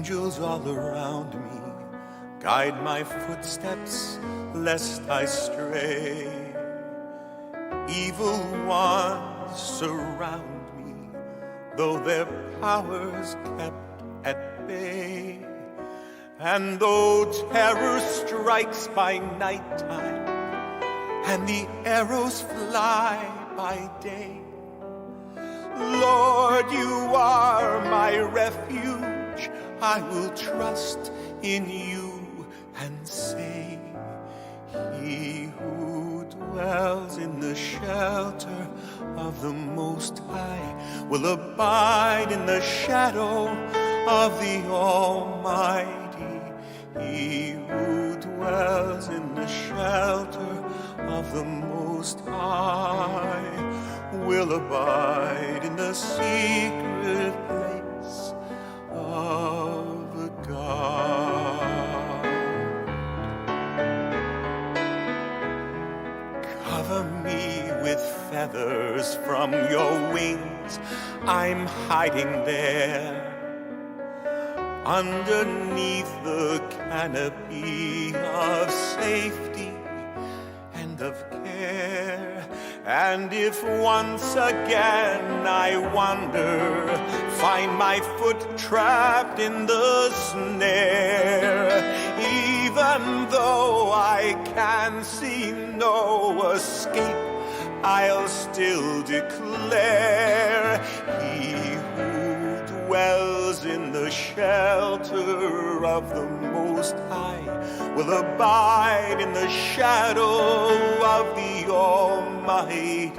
Angels all around me guide my footsteps lest I stray. Evil ones surround me, though their powers kept at bay. And though terror strikes by nighttime and the arrows fly by day, Lord, you are my refuge. I will trust in you and say, He who dwells in the shelter of the Most High will abide in the shadow of the Almighty. He who dwells in the shelter of the Most High will abide in the secret place of God. Cover me with feathers from your wings. I'm hiding there underneath the canopy of safety and of care. And if once again I wander, find my foot trapped in the snare, even though I can see no escape, I'll still declare, He who dwells in the shelter of the Most High will abide in the shadow of the Almighty.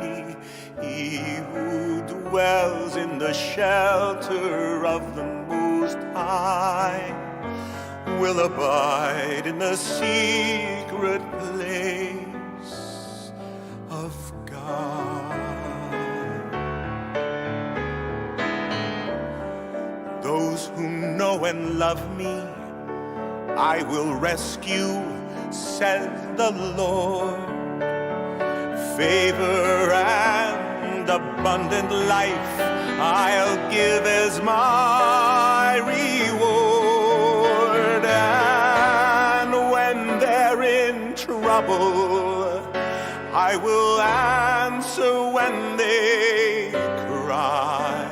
He who dwells in the shelter of the Most High will abide in the secret place of God. Those who know and love me, I will rescue, says the Lord. Favor and abundant life I'll give as my reward. And when they're in trouble, I will answer when they cry.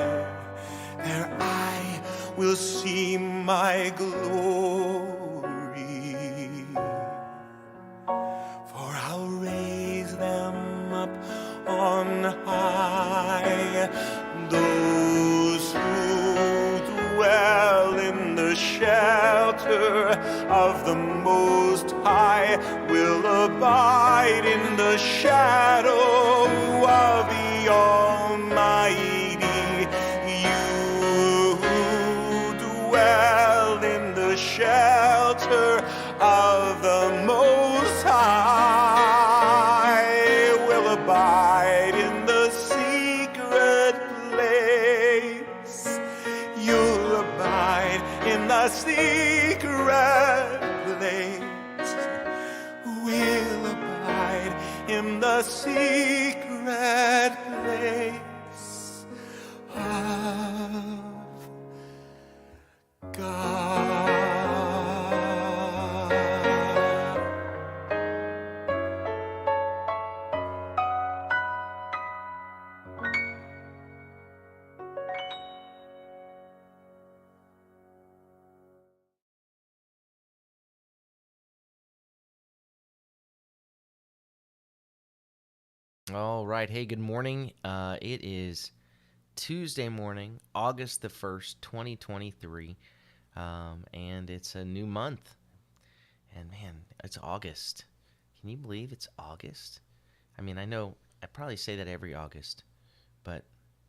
Their eye will see my glory, for I'll raise them up on high. Those who dwell in the shelter of the Most High will abide in the shadow of the Almighty. You who dwell in the shelter of the Most High will abide in the secret place. You'll abide in the secret place. We'll abide in the secret place of God. All right. Hey, good morning. It is Tuesday morning, August the 1st, 2023, and it's a new month. And man, it's August. Can you believe it's August? I mean, I know I probably say that every August,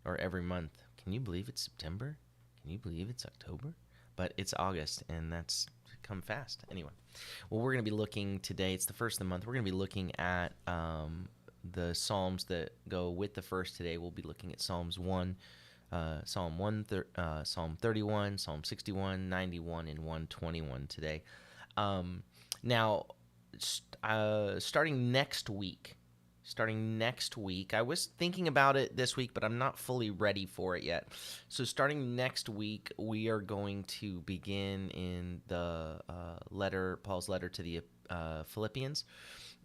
or every month. Can you believe it's September? Can you believe it's October? But it's August, and that's come fast. Anyway, well, we're going to be looking today. It's the first of the month. We're going to be looking at the Psalms that go with the first today. We'll be looking at Psalm 31, Psalm 61, 91, and 121 today. Now, starting next week, starting next week. I was thinking about it this week, but I'm not fully ready for it yet. So starting next week, we are going to begin in the Paul's letter to the Philippians,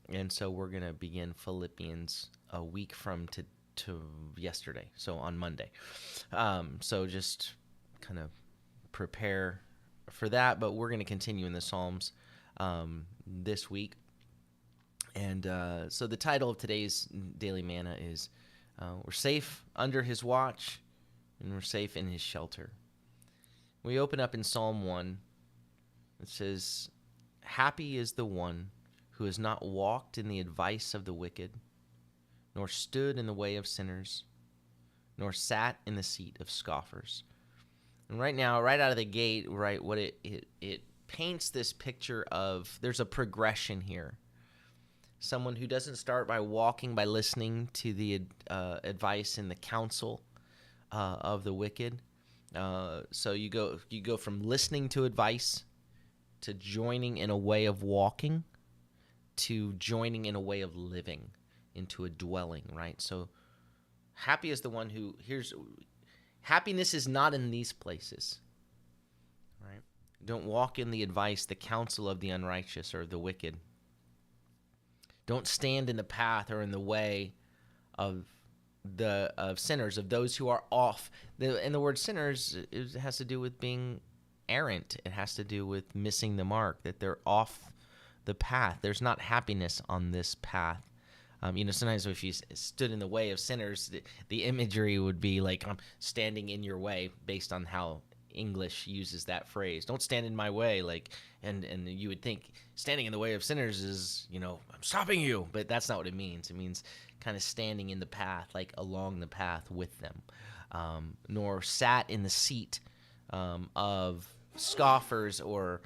and so we're going to begin Philippians a week from to yesterday, so on Monday. So just kind of prepare for that, but we're going to continue in the Psalms this week. And so the title of today's Daily Manna is We're Safe Under His Watch, and We're Safe in His Shelter. We open up in Psalm 1. It says, Happy is the one who has not walked in the advice of the wicked, nor stood in the way of sinners, nor sat in the seat of scoffers. And right now, right out of the gate, right, what it paints this picture of, there's a progression here. Someone who doesn't start by walking by listening to the advice and the counsel of the wicked. So you go from listening to advice to joining in a way of walking to joining in a way of living into a dwelling, right? So happy is the one who happiness is not in these places, right? Don't walk in the advice, the counsel of the unrighteous or the wicked. Don't stand in the path or in the way of sinners, of those who are off. And the word sinners, it has to do with being errant. It has to do with missing the mark, that they're off the path. There's not happiness on this path. Sometimes if you stood in the way of sinners, the imagery would be like, I'm standing in your way, based on how English uses that phrase. Don't stand in my way, and you would think standing in the way of sinners is, I'm stopping you, but that's not what it means. It means kind of standing in the path, like along the path with them. Nor sat in the seat of scoffers or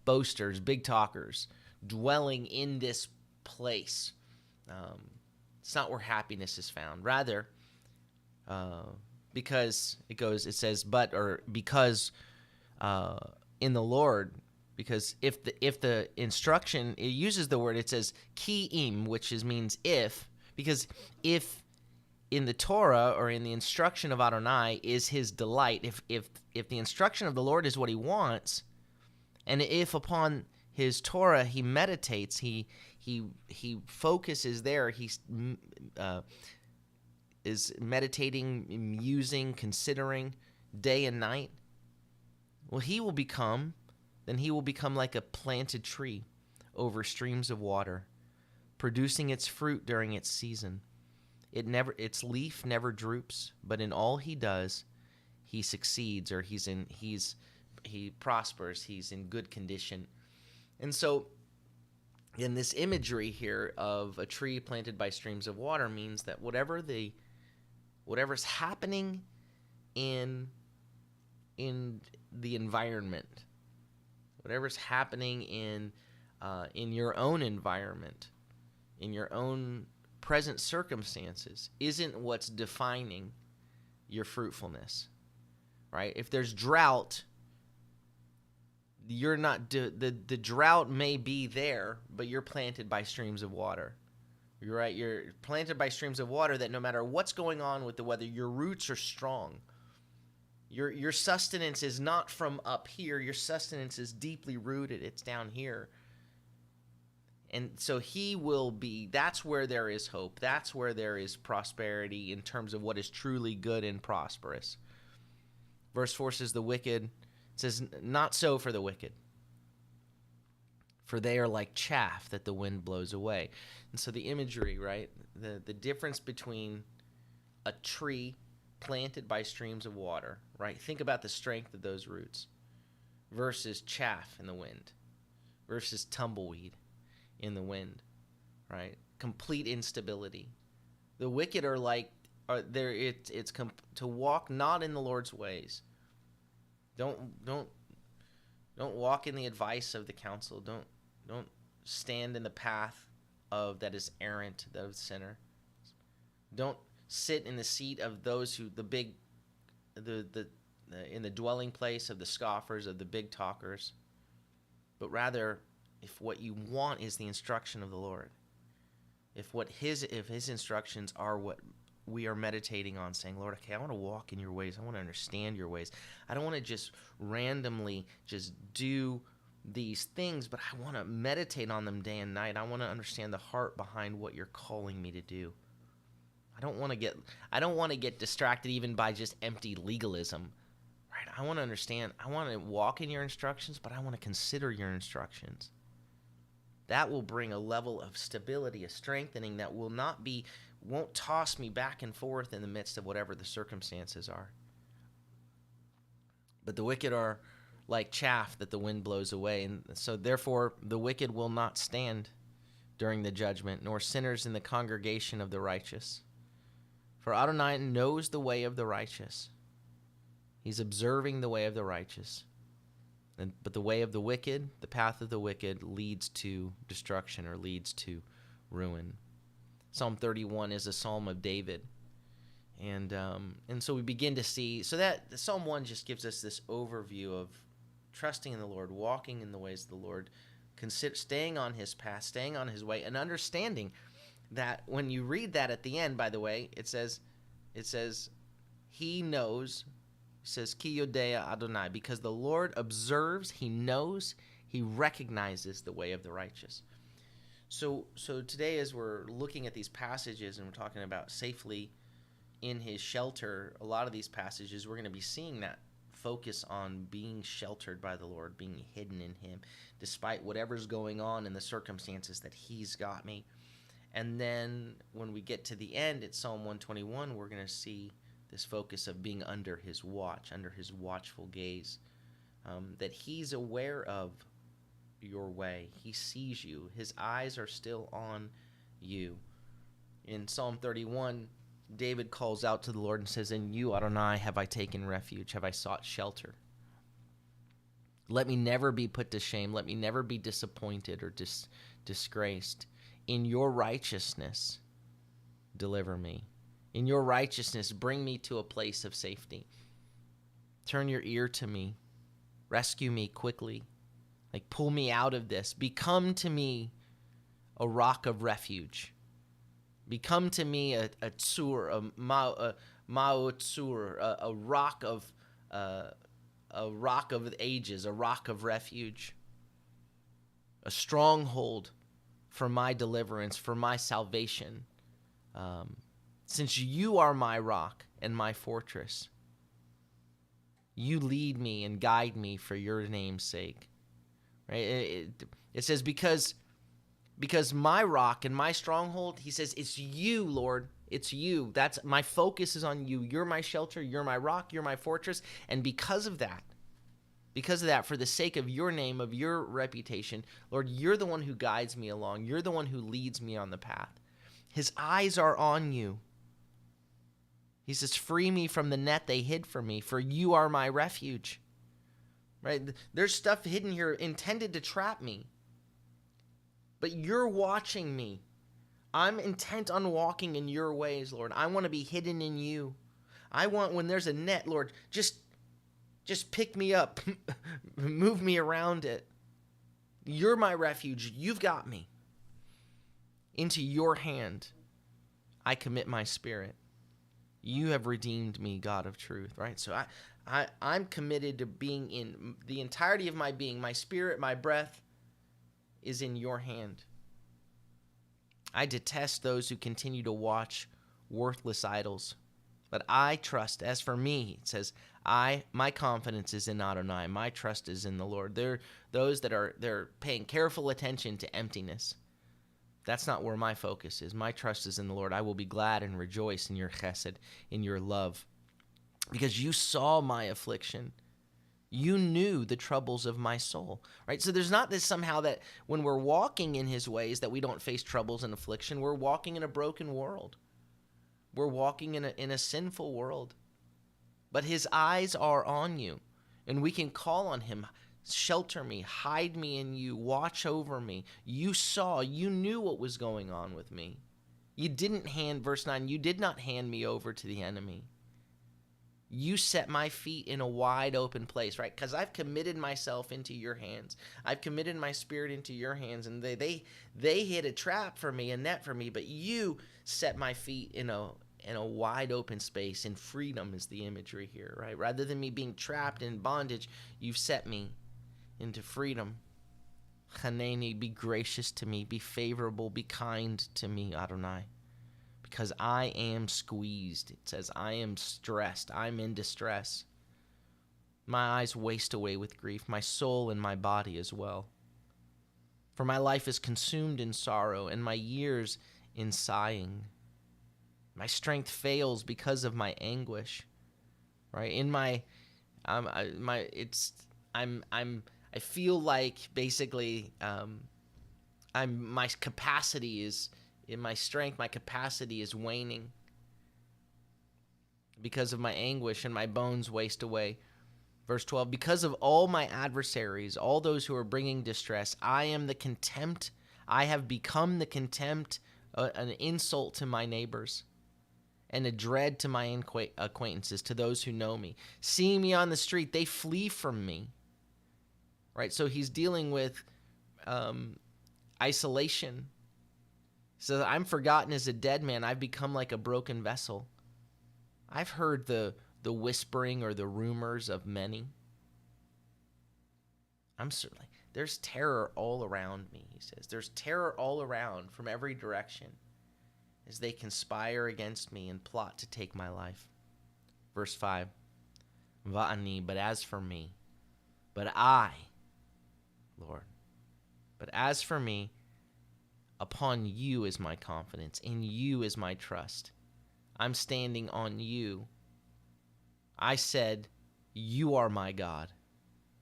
boasters, big talkers, dwelling in this place. It's not where happiness is found. Rather, because in the Lord, because if the instruction, it uses the word, it says ki'im, which means if, because if in the Torah or in the instruction of Adonai is his delight, if the instruction of the Lord is what he wants, and if upon his Torah he meditates, he focuses there, he is meditating, musing, considering day and night, well, he will become like a planted tree over streams of water, producing its fruit during its season. Its leaf never droops, but in all he does, he succeeds, or he prospers, he's in good condition. And so in this imagery here of a tree planted by streams of water means that whatever's happening in the environment, whatever's happening in your own environment, in your own present circumstances, isn't what's defining your fruitfulness, right? If there's drought, you're not the drought may be there, but you're planted by streams of water. You're right. You're planted by streams of water that no matter what's going on with the weather, your roots are strong. Your sustenance is not from up here. Your sustenance is deeply rooted. It's down here. And so that's where there is hope. That's where there is prosperity in terms of what is truly good and prosperous. Verse 4 says the wicked, it says, not so for the wicked, for they are like chaff that the wind blows away. And so the imagery, right, the difference between a tree planted by streams of water, right, think about the strength of those roots, versus chaff in the wind, versus tumbleweed in the wind, right? Complete instability. The wicked are like, to walk not in the Lord's ways. Don't walk in the advice of the counsel. Don't stand in the path that is errant, that of sinner. Don't sit in the seat of those who in the dwelling place of the scoffers, of the big talkers, but rather, if what you want is the instruction of the Lord, if his instructions are what we are meditating on, saying, Lord, okay, I want to walk in your ways. I want to understand your ways. I don't want to just randomly just do these things, but I want to meditate on them day and night. I want to understand the heart behind what you're calling me to do. I don't want to get distracted even by just empty legalism. Right? I want to understand. I want to walk in your instructions, but I want to consider your instructions. That will bring a level of stability, a strengthening that won't toss me back and forth in the midst of whatever the circumstances are. But the wicked are like chaff that the wind blows away, and so therefore the wicked will not stand during the judgment, nor sinners in the congregation of the righteous. For Adonai knows the way of the righteous. He's observing the way of the righteous. But the way of the wicked, the path of the wicked, leads to destruction or leads to ruin. Psalm 31 is a psalm of David. And so we begin to see, so that Psalm 1 just gives us this overview of trusting in the Lord, walking in the ways of the Lord, staying on his path, staying on his way, and understanding that when you read that at the end, by the way, it says, he knows. It says, Ki Yodea Adonai, because the Lord observes, he knows, he recognizes the way of the righteous. So today, as we're looking at these passages and we're talking about safely in his shelter, a lot of these passages, we're going to be seeing that focus on being sheltered by the Lord, being hidden in him, despite whatever's going on in the circumstances that he's got me. And then when we get to the end at Psalm 121, we're going to see this focus of being under his watch, under his watchful gaze, that he's aware of your way. He sees you. His eyes are still on you. In Psalm 31, David calls out to the Lord and says, in you, Adonai, have I taken refuge, have I sought shelter. Let me never be put to shame. Let me never be disappointed or disgraced. In your righteousness, deliver me. In your righteousness, bring me to a place of safety. Turn your ear to me. Rescue me quickly. Like, pull me out of this. Become to me a rock of refuge. Become to me a tsur, a ma'o tsur, a rock of ages, a rock of refuge, a stronghold for my deliverance, for my salvation. Since you are my rock and my fortress, you lead me and guide me for your name's sake. Right? It says, because my rock and my stronghold, he says, it's you, Lord. It's you. That's my focus is on you. You're my shelter. You're my rock. You're my fortress. And because of that, for the sake of your name, of your reputation, Lord, you're the one who guides me along. You're the one who leads me on the path. His eyes are on you. He says, free me from the net they hid for me, for you are my refuge. Right? There's stuff hidden here intended to trap me. But you're watching me. I'm intent on walking in your ways, Lord. I want to be hidden in you. I want, when there's a net, Lord, just pick me up. Move me around it. You're my refuge. You've got me. Into your hand, I commit my spirit. You have redeemed me, God of truth, right? So I'm committed to being in the entirety of my being, my spirit, my breath is in your hand. I detest those who continue to watch worthless idols, but I trust. As for me, it says, my confidence is in Adonai. My trust is in the Lord. They're those that they're paying careful attention to emptiness. That's not where my focus is. My trust is in the Lord. I will be glad and rejoice in your chesed, in your love, because you saw my affliction. You knew the troubles of my soul, right? So there's not this somehow that when we're walking in his ways that we don't face troubles and affliction. We're walking in a broken world. We're walking in a sinful world. But his eyes are on you, and we can call on him. Shelter me, hide me in you, watch over me. You saw, you knew what was going on with me. Verse 9, you did not hand me over to the enemy. You set my feet in a wide open place, right? Because I've committed myself into your hands. I've committed my spirit into your hands, and they hit a trap for me, a net for me. But you set my feet in a wide open space. And freedom is the imagery here, right? Rather than me being trapped in bondage, you've set me into freedom. Chaneni, be gracious to me, be favorable, be kind to me, Adonai. Because I am squeezed. It says, I am stressed. I'm in distress. My eyes waste away with grief, my soul and my body as well. For my life is consumed in sorrow, and my years in sighing. My strength fails because of my anguish. Right? In my, I feel like basically, my capacity is. In my strength, my capacity is waning because of my anguish, and my bones waste away. Verse 12, because of all my adversaries, all those who are bringing distress, I am the contempt. I have become the contempt, an insult to my neighbors, and a dread to my acquaintances, to those who know me. Seeing me on the street, they flee from me. Right? So he's dealing with isolation. So I'm forgotten as a dead man. I've become like a broken vessel. I've heard the whispering or the rumors of many. There's terror all around me, he says. There's terror all around from every direction as they conspire against me and plot to take my life. Verse 5, Va'ani, but as for me, but I, Lord, but as for me, upon you is my confidence. In you is my trust. I'm standing on you. I said, you are my God.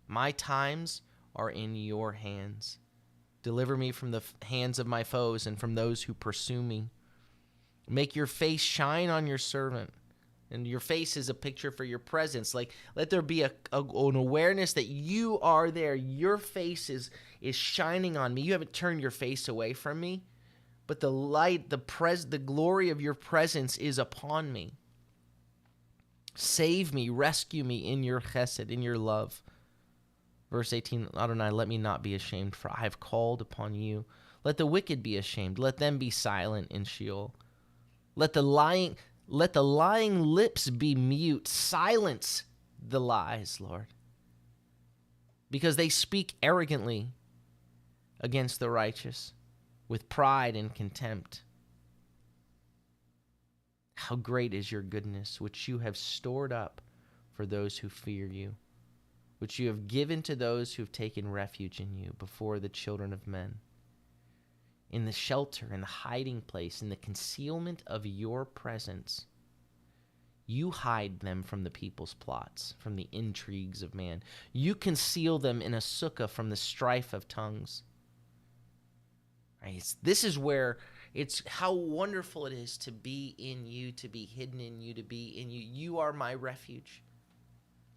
My times are in your hands. Deliver me from the hands of my foes and from those who pursue me. Make your face shine on your servant. And your face is a picture for your presence. Like, let there be an awareness that you are there. Your face is shining on me. You haven't turned your face away from me, but the light, the glory of your presence is upon me. Save me, rescue me in your chesed, in your love. Verse 18, Adonai, let me not be ashamed, for I have called upon you. Let the wicked be ashamed. Let them be silent in Sheol. Let the lying lips be mute. Silence the lies, Lord, because they speak arrogantly against the righteous with pride and contempt. How great is your goodness, which you have stored up for those who fear you, which you have given to those who have taken refuge in you before the children of men. In the shelter, in the hiding place, in the concealment of your presence, you hide them from the people's plots, from the intrigues of man. You conceal them in a sukkah from the strife of tongues. Right? This is where it's how wonderful it is to be in you, to be hidden in you, to be in you. You are my refuge.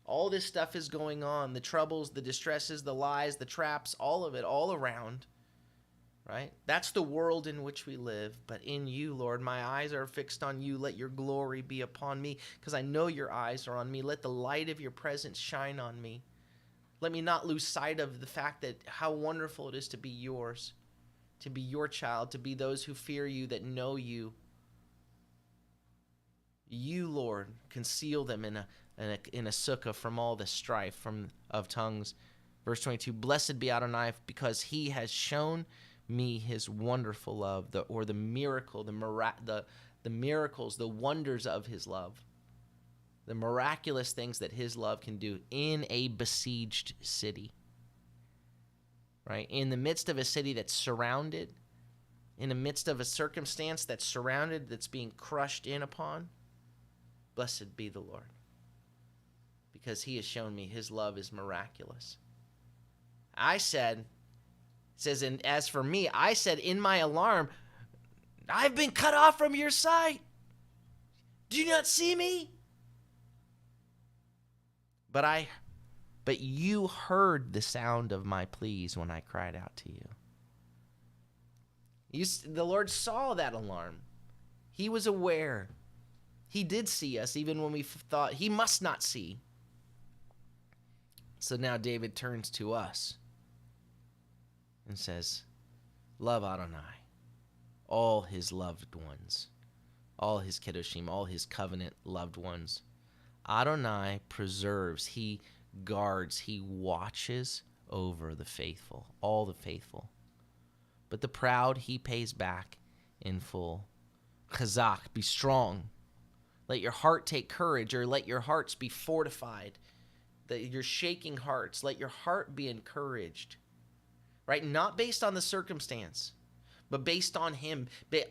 All this stuff is going on, the troubles, the distresses, the lies, the traps, all of it, all around. Right? That's the world in which we live. But in you, Lord, my eyes are fixed on you. Let your glory be upon me, because I know your eyes are on me. Let the light of your presence shine on me. Let me not lose sight of the fact that how wonderful it is to be yours, to be your child, to be those who fear you, that know you. You, Lord, conceal them in a sukkah from all the strife of tongues. Verse 22, blessed be Adonai, because he has shown me his wonderful love, the miracle, the miracles, the wonders of his love, the miraculous things that his love can do in a besieged city, right? In the midst of a city that's surrounded, in the midst of a circumstance that's surrounded, that's being crushed in upon, blessed be the Lord, because he has shown me his love is miraculous. It says, and as for me, I said in my alarm, I've been cut off from your sight. Do you not see me? But you heard the sound of my pleas when I cried out to you. The Lord saw that alarm. He was aware. He did see us even when we thought he must not see. So now David turns to us and says, love Adonai, all his loved ones, all his Kedoshim, all his covenant loved ones. Adonai preserves, he guards, he watches over the faithful, all the faithful. But the proud he pays back in full. Chazak, be strong. Let your heart take courage, or let your hearts be fortified. Your shaking hearts, let your heart be encouraged. Right? Not based on the circumstance, but based on him.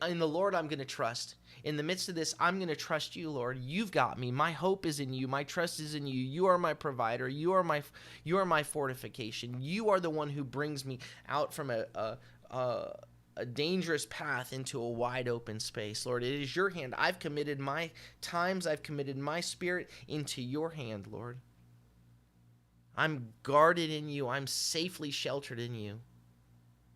In the Lord, I'm going to trust. In the midst of this, I'm going to trust you, Lord. You've got me. My hope is in you. My trust is in you. You are my provider. You are my fortification. You are the one who brings me out from a dangerous path into a wide open space. Lord, it is your hand. I've committed my times. I've committed my spirit into your hand, Lord. I'm guarded in you. I'm safely sheltered in you.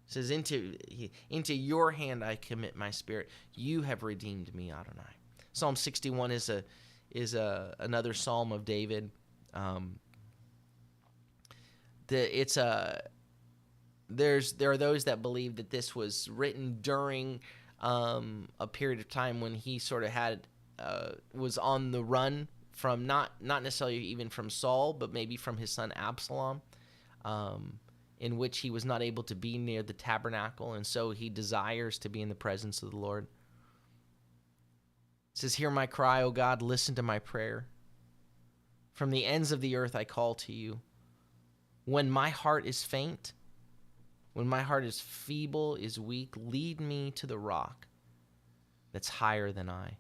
It says, into your hand I commit my spirit. You have redeemed me, Adonai. Psalm 61 is another psalm of David. There are those that believe that this was written during a period of time when he sort of was on the run from not necessarily even from Saul, but maybe from his son Absalom, in which he was not able to be near the tabernacle, and so he desires to be in the presence of the Lord. It says, hear my cry, O God, listen to my prayer. From the ends of the earth I call to you. When my heart is faint, when my heart is feeble, is weak, lead me to the rock that's higher than I.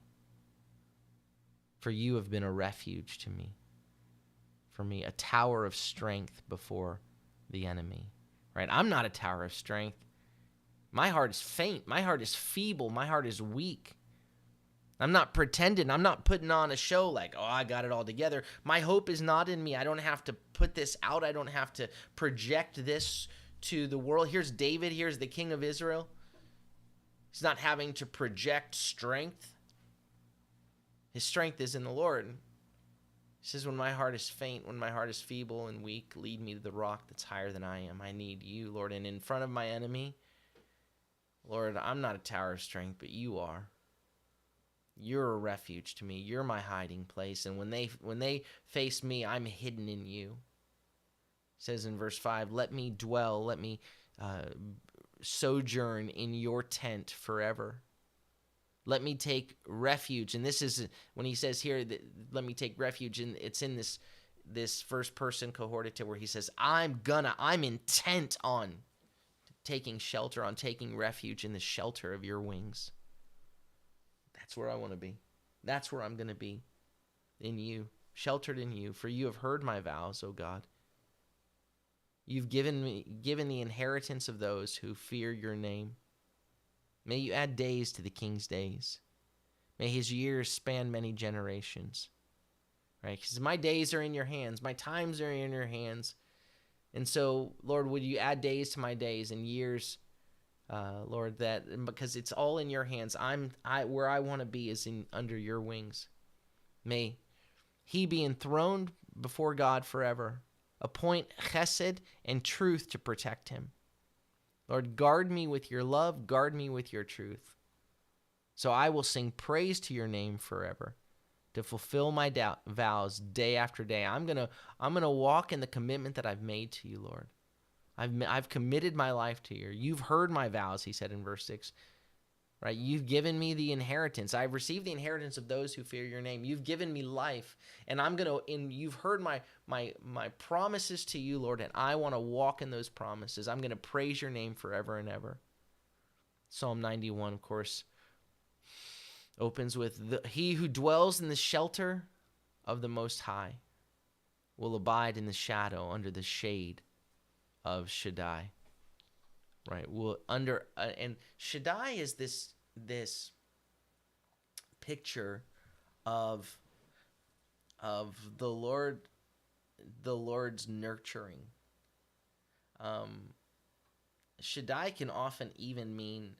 For you have been a refuge to me, for me, a tower of strength before the enemy. Right? I'm not a tower of strength. My heart is faint. My heart is feeble. My heart is weak. I'm not pretending. I'm not putting on a show like, oh, I got it all together. My hope is not in me. I don't have to put this out. I don't have to project this to the world. Here's David. Here's the king of Israel. He's not having to project strength. His strength is in the Lord. He says, when my heart is faint, when my heart is feeble and weak, lead me to the rock that's higher than I am. I need you, Lord. And in front of my enemy, Lord, I'm not a tower of strength, but you are. You're a refuge to me. You're my hiding place. And when they face me, I'm hidden in you. It says in verse 5, let me dwell, let me sojourn in your tent forever. Let me take refuge. And this is when he says here, that, let me take refuge. And it's in this first person cohortative where he says, I'm intent on taking shelter, on taking refuge in the shelter of your wings. That's where I want to be. That's where I'm going to be, in you, sheltered in you. For you have heard my vows, O God. You've given the inheritance of those who fear your name. May you add days to the king's days. May his years span many generations. Right? Because my days are in your hands. My times are in your hands. And so, Lord, would you add days to my days and years, Lord, that because it's all in your hands. Where I want to be is under your wings. May he be enthroned before God forever. Appoint chesed and truth to protect him. Lord, guard me with your love, guard me with your truth. So I will sing praise to your name forever, to fulfill my vows day after day. I'm gonna walk in the commitment that I've made to you, Lord. I've committed my life to you. You've heard my vows, he said in verse 6. Right? You've given me the inheritance. I've received the inheritance of those who fear your name. You've given me life, and you've heard my promises to you, Lord, and I want to walk in those promises. I'm going to praise your name forever and ever. Psalm 91, of course, opens with, he who dwells in the shelter of the Most High will abide in the shadow under the shade of Shaddai. Right. Well, and Shaddai is this picture of the Lord's nurturing. Shaddai can often even mean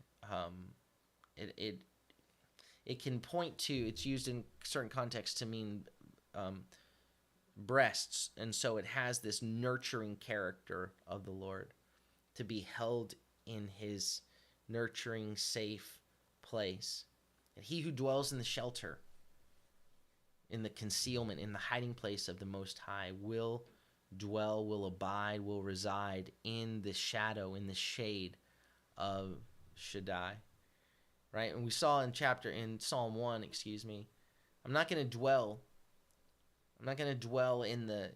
it can point to, it's used in certain contexts to mean breasts. And so it has this nurturing character of the Lord, to be held in his nurturing, safe place. And he who dwells in the shelter, in the concealment, in the hiding place of the Most High, will dwell, will abide, will reside in the shadow, in the shade of Shaddai. Right? And we saw in Psalm 1, I'm not going to dwell in the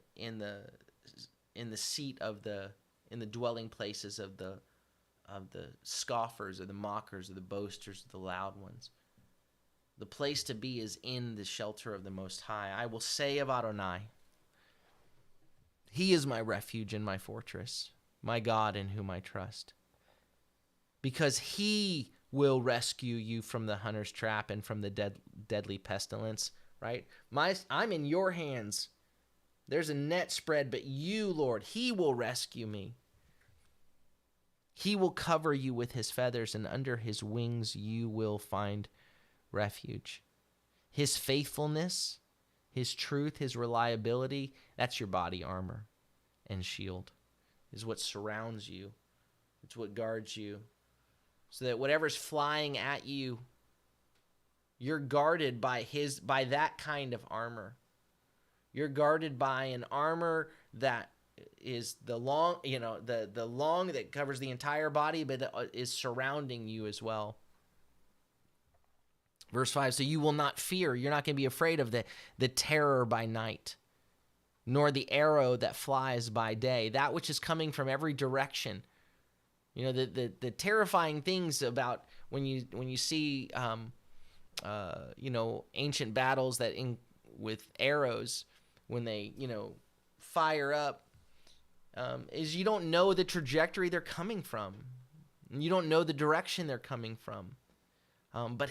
seat of in the dwelling places of the scoffers or the mockers or the boasters or the loud ones. The place to be is in the shelter of the Most High. I will say of Adonai, he is my refuge and my fortress, my God in whom I trust. Because he will rescue you from the hunter's trap and from the deadly pestilence, right? I'm in your hands. There's a net spread, but you, Lord, he will rescue me. He will cover you with his feathers, and under his wings you will find refuge. His faithfulness, his truth, his reliability, that's your body armor and shield, is what surrounds you. It's what guards you. So that whatever's flying at you, you're guarded by that kind of armor. You're guarded by an armor that is the long that covers the entire body, but is surrounding you as well. Verse 5, so you will not fear. You're not going to be afraid of the terror by night, nor the arrow that flies by day, that which is coming from every direction. You know, the terrifying things about when you see ancient battles with arrows, when they fire up, is you don't know the trajectory they're coming from, you don't know the direction they're coming from. But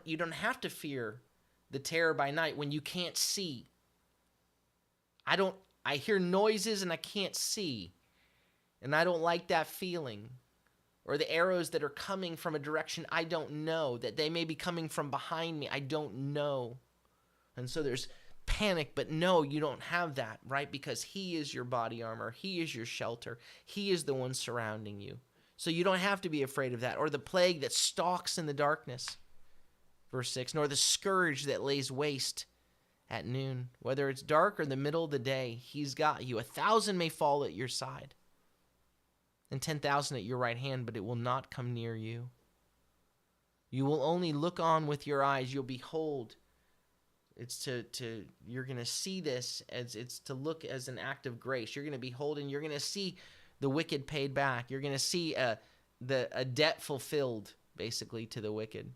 you don't have to fear the terror by night when you can't see. I hear noises and I can't see. And I don't like that feeling. Or the arrows that are coming from a direction I don't know, that they may be coming from behind me. I don't know. And so there's panic, but no, you don't have that, right? Because he is your body armor. He is your shelter. He is the one surrounding you. So you don't have to be afraid of that. Or the plague that stalks in the darkness. Verse 6, nor the scourge that lays waste at noon. Whether it's dark or the middle of the day, he's got you. 1,000 may fall at your side, and 10,000 at your right hand, but it will not come near you. You will only look on with your eyes. You'll behold. You're going to see this as it's to look as an act of grace. You're going to behold, and you're going to see the wicked paid back. You're going to see a debt fulfilled, basically, to the wicked.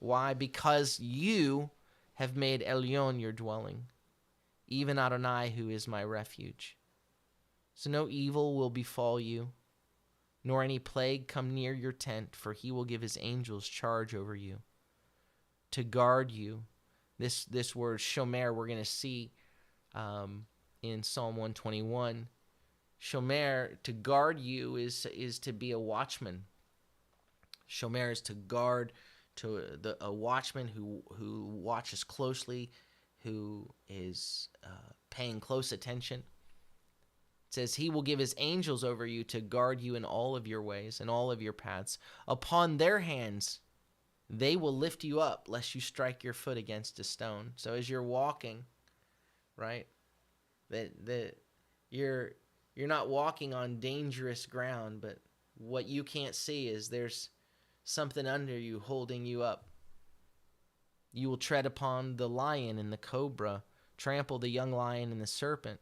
Why? Because you have made Elyon your dwelling, even Adonai, who is my refuge. So no evil will befall you, nor any plague come near your tent, for he will give his angels charge over you, to guard you. This word shomer we're going to see in Psalm 121. Shomer, to guard you, is to be a watchman. Shomer is to guard, a watchman who watches closely, who is paying close attention. It says he will give his angels over you to guard you in all of your ways and all of your paths. Upon their hands they will lift you up, lest you strike your foot against a stone. So as you're walking, right, that you're not walking on dangerous ground, but what you can't see is there's something under you holding you up. You will tread upon the lion and the cobra, trample the young lion and the serpent.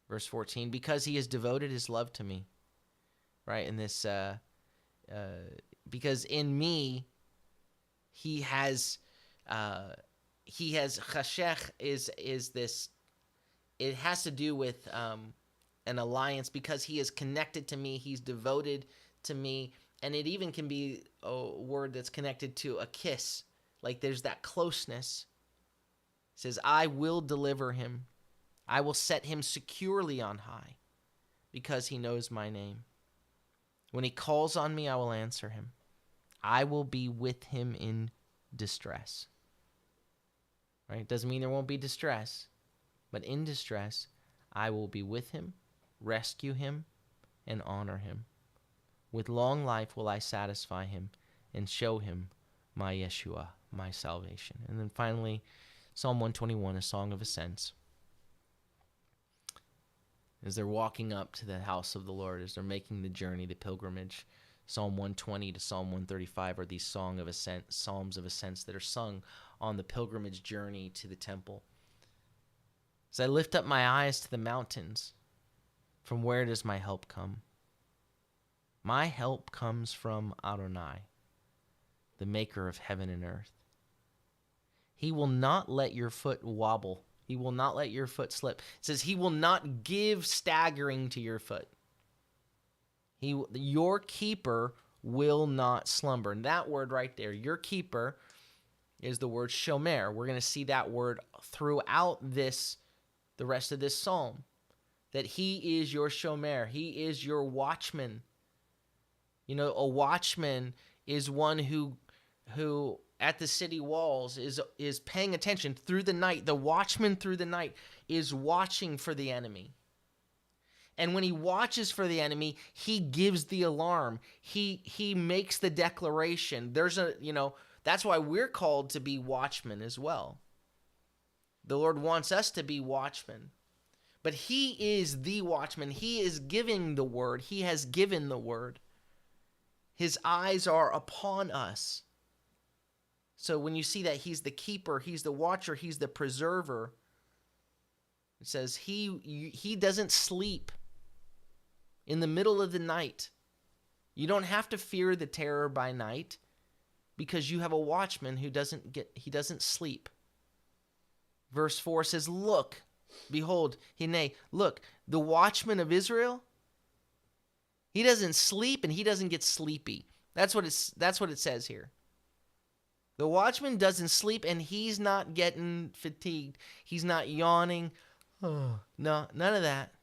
Verse 14, because he has devoted his love to me, right? And this, because in me, he has chashech is this. It has to do with an alliance, because he is connected to me. He's devoted to me, and it even can be a word that's connected to a kiss. Like there's that closeness. It says, I will deliver him. I will set him securely on high, because he knows my name. When he calls on me, I will answer him. I will be with him in distress. Right? Doesn't mean there won't be distress, but in distress, I will be with him, rescue him, and honor him. With long life will I satisfy him and show him my Yeshua, my salvation. And then finally, Psalm 121, a song of ascents. As they're walking up to the house of the Lord, as they're making the journey, the pilgrimage, Psalm 120 to Psalm 135 are these psalms of ascents that are sung on the pilgrimage journey to the temple. As I lift up my eyes to the mountains, from where does my help come? My help comes from Adonai, the maker of heaven and earth. He will not let your foot wobble. He will not let your foot slip. It says he will not give staggering to your foot. Your keeper will not slumber. And that word right there, your keeper, is the word shomer. We're going to see that word throughout the rest of this psalm, that he is your shomer. He is your watchman. You know, a watchman is one who at the city walls is paying attention through the night. The watchman through the night is watching for the enemy. And when he watches for the enemy, he gives the alarm. He makes the declaration. That's why we're called to be watchmen as well. The Lord wants us to be watchmen. But he is the watchman. He is giving the word. He has given the word. His eyes are upon us. So when you see that he's the keeper, he's the watcher, he's the preserver, it says he doesn't sleep in the middle of the night. You don't have to fear the terror by night because you have a watchman who doesn't sleep. Verse 4 says, "Look, behold, look, the watchman of Israel, he doesn't sleep and he doesn't get sleepy." That's what it says here. The watchman doesn't sleep and he's not getting fatigued. He's not yawning. Oh, no, none of that.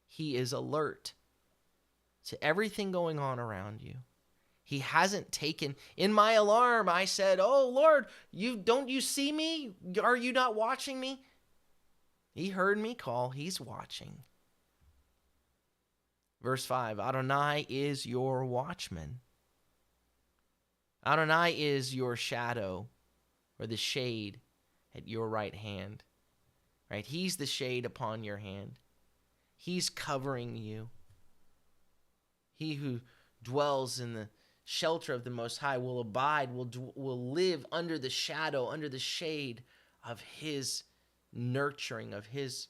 He is alert to everything going on around you. He hasn't taken, in my alarm, I said, "Oh Lord, don't you see me? Are you not watching me?" He heard me call. He's watching. Verse 5, Adonai is your watchman. Adonai is your shadow or the shade at your right hand. Right? He's the shade upon your hand. He's covering you. He who dwells in the shelter of the Most High will abide, will live under the shadow, under the shade of his nurturing, of his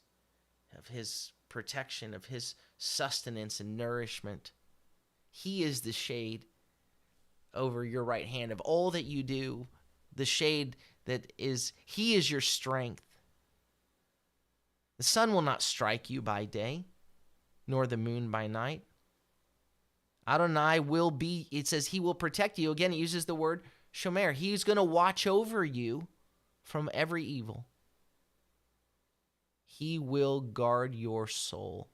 protection, of his sustenance and nourishment. He is the shade over your right hand of all that you do, the shade he is your strength. The sun will not strike you by day, nor the moon by night. Adonai it says he will protect you. Again, it uses the word shomer. He's going to watch over you from every evil. He will guard your soul.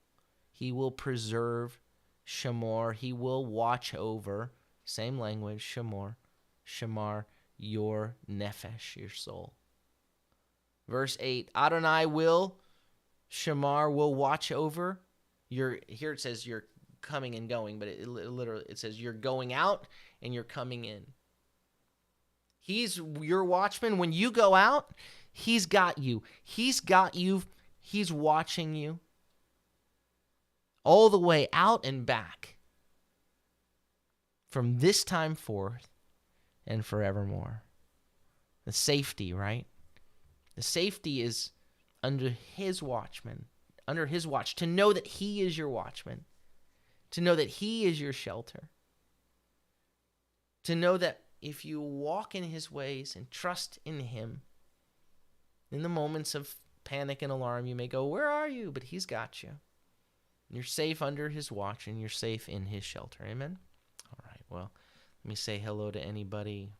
He will preserve shamor. He will watch over, same language, shamar, your nefesh, your soul. Verse 8, Adonai will watch over here it says you're coming and going, but it literally says you're going out and you're coming in. He's your watchman. When you go out, he's got you. He's got you. He's watching you all the way out and back from this time forth and forevermore. The safety, right? The safety is under his watchman, under his watch, to know that he is your watchman, to know that he is your shelter, to know that if you walk in his ways and trust in him, in the moments of panic and alarm, you may go, "Where are you?" But he's got you. You're safe under his watch and you're safe in his shelter. Amen? All right, well, let me say hello to everybody.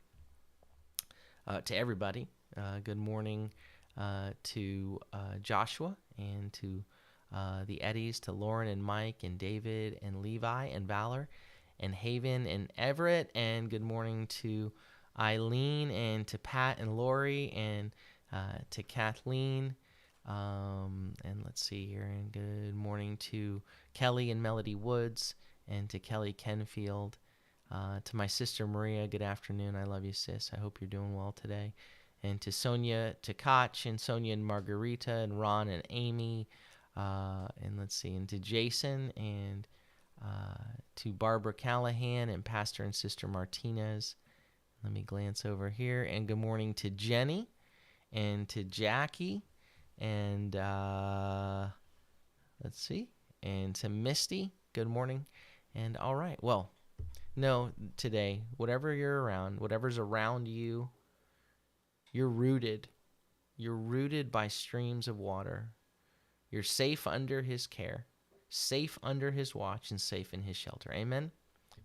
Good morning to Joshua and to the Eddies, to Lauren and Mike and David and Levi and Valor and Haven and Everett. And good morning to Eileen and to Pat and Lori and to Kathleen. And let's see here. And good morning to Kelly and Melody Woods and to Kelly Kenfield. To my sister Maria, good afternoon. I love you, sis. I hope you're doing well today. And to Sonia Takach and Sonia and Margarita and Ron and Amy. And let's see. And to Jason and to Barbara Callahan and Pastor and Sister Martinez. Let me glance over here. And good morning to Jenny and to Jackie. And let's see. And to Misty. Good morning. And all right. Well, know today, whatever you're around, whatever's around you, you're rooted. You're rooted by streams of water. You're safe under his care, safe under his watch, and safe in his shelter. Amen.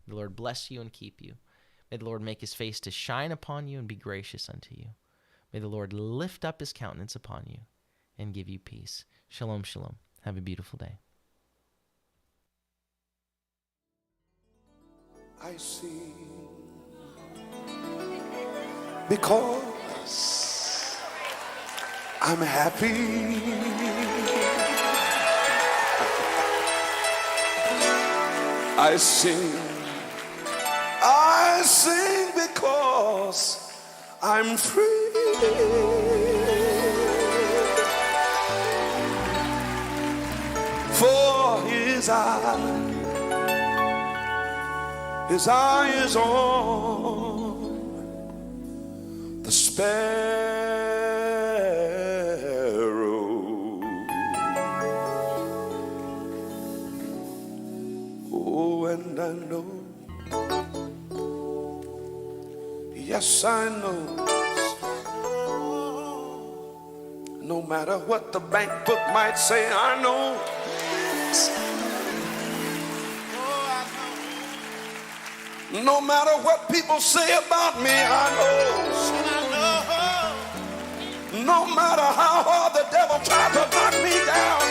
May the Lord bless you and keep you. May the Lord make his face to shine upon you and be gracious unto you. May the Lord lift up his countenance upon you and give you peace. Shalom, shalom. Have a beautiful day. I sing because I'm happy. I sing because I'm free. For his eye is on the sparrow. Oh, and I know, yes, I know, no matter what the bank book might say, I know. No matter what people say about me, I know. No matter how hard the devil tried to knock me down,